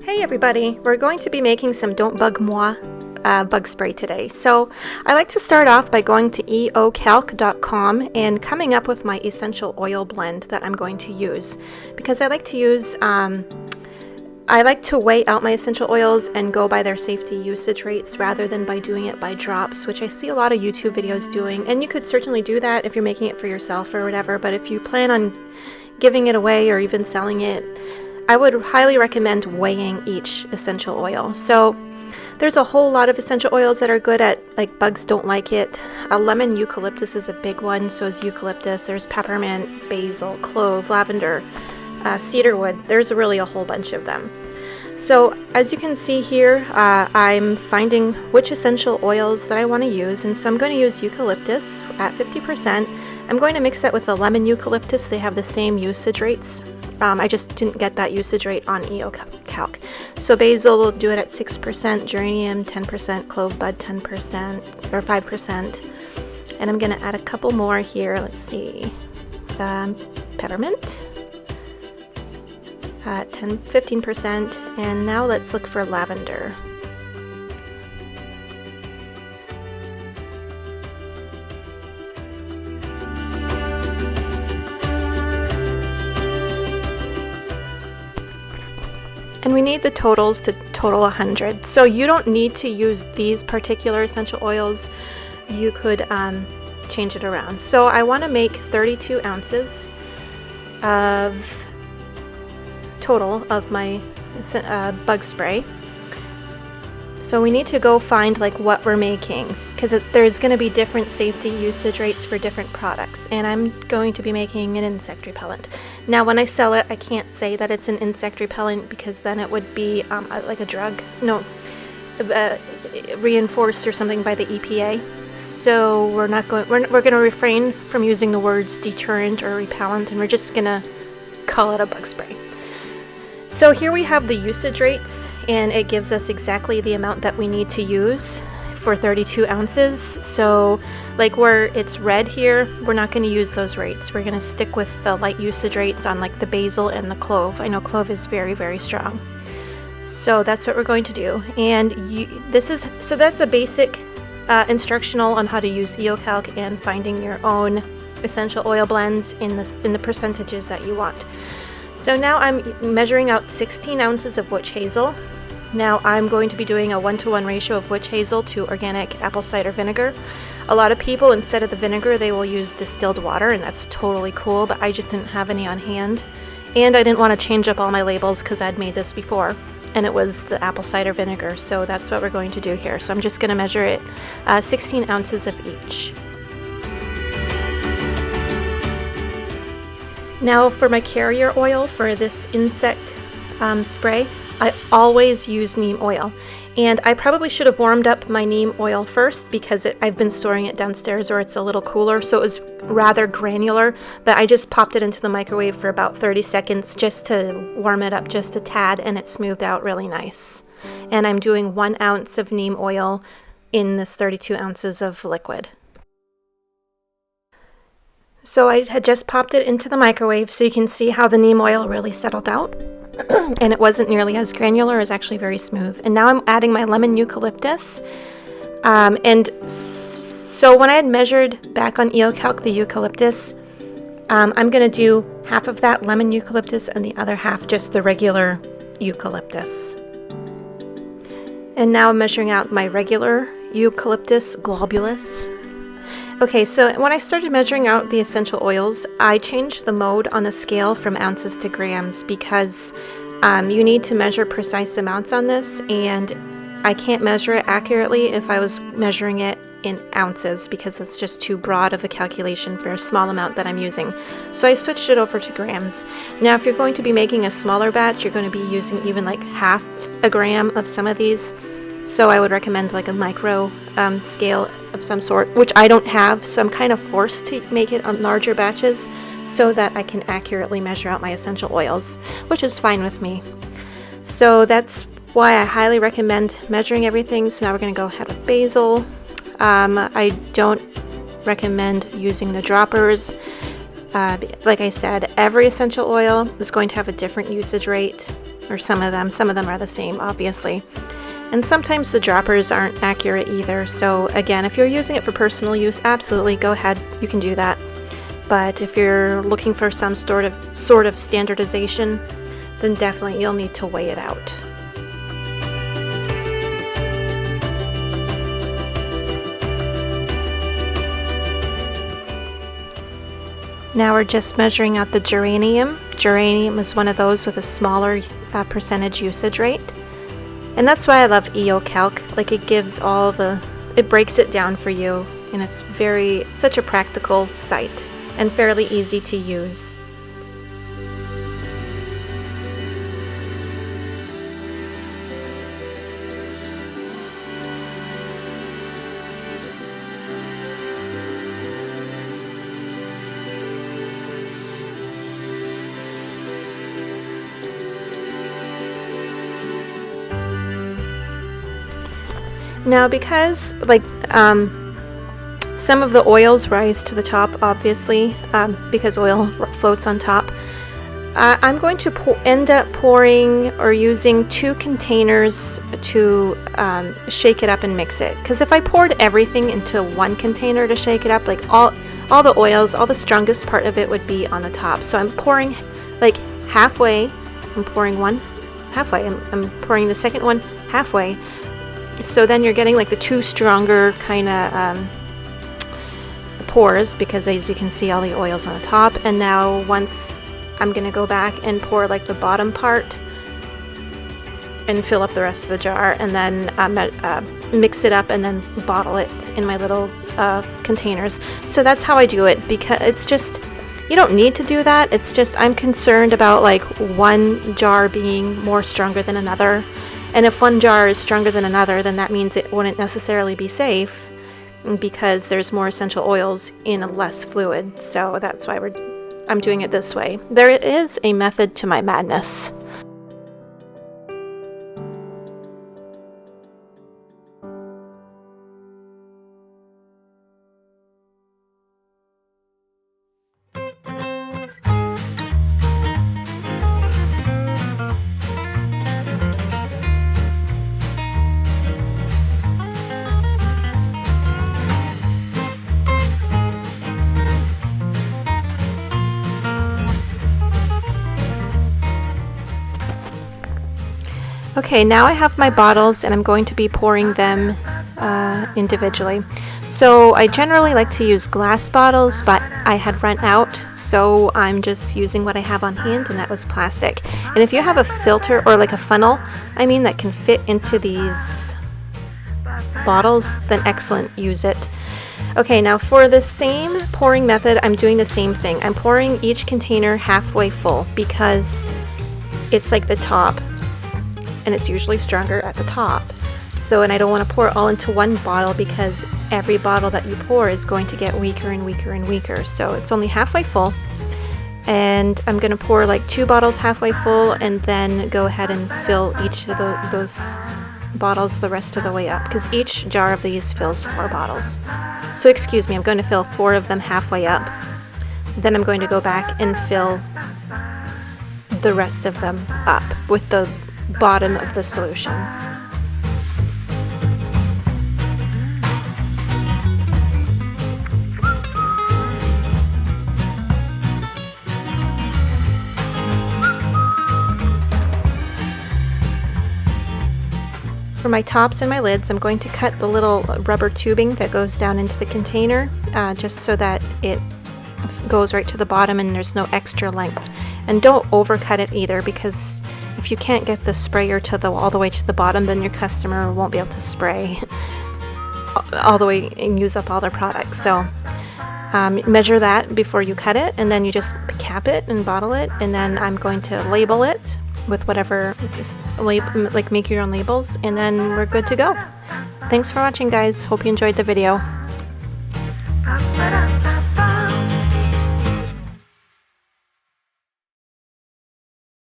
Hey everybody, we're going to be making some Don't Bug Moi bug spray today. So I like to start off by going to eocalc.com and coming up with my essential oil blend that I'm going to use, because I like to use I like to weigh out my essential oils and go by their safety usage rates rather than by doing it by drops, which I see a lot of YouTube videos doing, and you could certainly do that if you're making it for yourself or whatever, but if you plan on giving it away or even selling it, I would highly recommend weighing each essential oil. So there's a whole lot of essential oils that are good at, like, bugs don't like it. Lemon eucalyptus is a big one, so is eucalyptus. There's peppermint, basil, clove, lavender, cedarwood. There's really a whole bunch of them. So as you can see here, I'm finding which essential oils that I want to use, and so I'm going to use eucalyptus at 50%. I'm going to mix that with the lemon eucalyptus. They have the same usage rates. I just didn't get that usage rate on EOCalc. So basil, will do it at 6%, geranium 10%, clove bud 10% or 5%. And I'm going to add a couple more here. Let's see. Peppermint, 15%. And now let's look for lavender. And we need the totals to total 100. So you don't need to use these particular essential oils. You could change it around. So I want to make 32 ounces of total of my bug spray. So we need to go find like what we're making, because there's going to be different safety usage rates for different products, and I'm going to be making an insect repellent. Now when I sell it, I can't say that it's an insect repellent because then it would be like a drug, reinforced or something by the EPA. So we're going to refrain from using the words deterrent or repellent, and we're just going to call it a bug spray. So here we have the usage rates, and it gives us exactly the amount that we need to use for 32 ounces. So like where it's red here, we're not going to use those rates. We're going to stick with the light usage rates on like the basil and the clove. I know clove is very, very strong. So that's what we're going to do. And that's a basic instructional on how to use EOCalc and finding your own essential oil blends in the percentages that you want. So now I'm measuring out 16 ounces of witch hazel. Now I'm going to be doing a 1-to-1 ratio of witch hazel to organic apple cider vinegar. A lot of people, instead of the vinegar, they will use distilled water, and that's totally cool, but I just didn't have any on hand. And I didn't want to change up all my labels because I'd made this before, and it was the apple cider vinegar, so that's what we're going to do here. So I'm just going to measure it 16 ounces of each. Now for my carrier oil for this insect spray, I always use neem oil. And I probably should have warmed up my neem oil first because I've been storing it downstairs, or it's a little cooler, so it was rather granular, but I just popped it into the microwave for about 30 seconds just to warm it up just a tad, and it smoothed out really nice. And I'm doing 1 ounce of neem oil in this 32 ounces of liquid. So I had just popped it into the microwave, so you can see how the neem oil really settled out. And it wasn't nearly as granular, it's actually very smooth. And now I'm adding my lemon eucalyptus. And so when I had measured back on EOCalc the eucalyptus, I'm going to do half of that lemon eucalyptus and the other half just the regular eucalyptus. And now I'm measuring out my regular eucalyptus globulus. Okay, so when I started measuring out the essential oils, I changed the mode on the scale from ounces to grams because you need to measure precise amounts on this, and I can't measure it accurately if I was measuring it in ounces because it's just too broad of a calculation for a small amount that I'm using. So I switched it over to grams. Now if you're going to be making a smaller batch, you're going to be using even like half a gram of some of these. So I would recommend like a micro scale of some sort, which I don't have, so I'm kind of forced to make it on larger batches so that I can accurately measure out my essential oils, which is fine with me. So that's why I highly recommend measuring everything. So now we're going to go ahead with basil. I don't recommend using the droppers. Like I said, every essential oil is going to have a different usage rate. or some of them are the same, obviously. And sometimes the droppers aren't accurate either. So again, if you're using it for personal use, absolutely go ahead, you can do that. But if you're looking for some sort of standardization, then definitely you'll need to weigh it out. Now we're just measuring out the geranium. Geranium is one of those with a smaller percentage usage rate. And that's why I love EO Calc. Like, it gives it breaks it down for you, and it's such a practical site and fairly easy to use. Now, because some of the oils rise to the top, obviously, because oil floats on top, I'm going to end up pouring or using 2 containers to shake it up and mix it. Because if I poured everything into 1 container to shake it up, like all the oils, all the strongest part of it would be on the top. So I'm pouring like halfway. I'm pouring one halfway. I'm pouring the second one halfway. So then you're getting like the 2 stronger kind of pours, because as you can see, all the oils on the top. And now once I'm going to go back and pour like the bottom part and fill up the rest of the jar, and then mix it up and then bottle it in my little containers. So that's how I do it, because it's just, you don't need to do that. It's just I'm concerned about like one jar being more stronger than another. And if one jar is stronger than another, then that means it wouldn't necessarily be safe, because there's more essential oils in a less fluid. So that's why I'm doing it this way. There is a method to my madness. Okay, now I have my bottles and I'm going to be pouring them individually. So I generally like to use glass bottles, but I had run out, so I'm just using what I have on hand, and that was plastic. And if you have a filter or like a funnel, that can fit into these bottles, then excellent, use it. Okay, now for the same pouring method, I'm doing the same thing. I'm pouring each container halfway full, because it's like the top, and it's usually stronger at the top. So, and I don't want to pour it all into one bottle, because every bottle that you pour is going to get weaker and weaker and weaker. So it's only halfway full, and I'm going to pour like 2 bottles halfway full, and then go ahead and fill each of those bottles the rest of the way up, because each jar of these fills 4 bottles. So excuse me, I'm going to fill 4 of them halfway up. Then I'm going to go back and fill the rest of them up with the bottom of the solution. For my tops and my lids, I'm going to cut the little rubber tubing that goes down into the container, just so that it goes right to the bottom and there's no extra length. And don't overcut it either, because if you can't get the sprayer all the way to the bottom, then your customer won't be able to spray all the way and use up all their products. So measure that before you cut it, and then you just cap it and bottle it, and then I'm going to label it with whatever make your own labels, and then we're good to go. Thanks for watching, guys. Hope you enjoyed the video.